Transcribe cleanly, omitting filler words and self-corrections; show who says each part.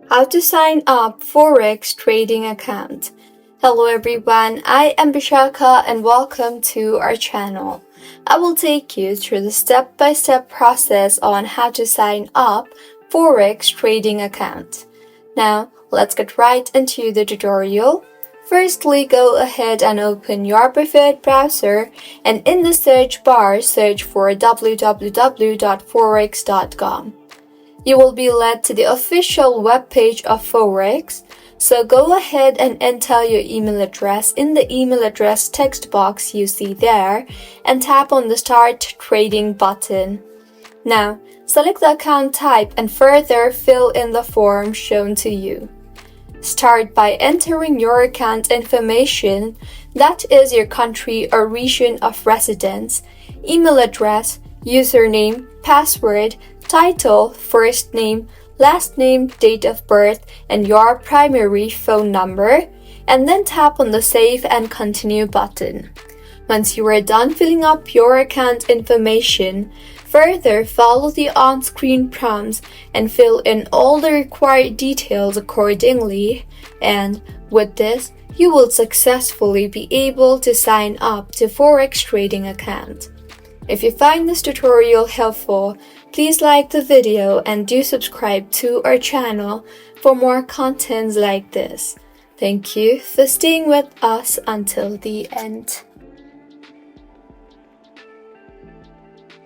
Speaker 1: How to sign up Forex trading account. Hello everyone, I am Bishaka and welcome to our channel. I will take you through the step-by-step process on how to sign up Forex trading account. Now, let's get right into the tutorial. Firstly, go ahead and open your preferred browser and in the search bar, search for www.forex.com. You will be led to the official webpage of Forex, so go ahead and enter your email address in the email address text box you see there and tap on the Start Trading button. Now, select the account type and further fill in the form shown to you. Start by entering your account information, that is your country or region of residence, email address, username, password, title, first name, last name, date of birth, and your primary phone number, and then tap on the Save and Continue button. Once you are done filling up your account information, further follow the on-screen prompts and fill in all the required details accordingly, and with this, you will successfully be able to sign up to Forex trading account. If you find this tutorial helpful, please like the video and do subscribe to our channel for more contents like this. Thank you for staying with us until the end.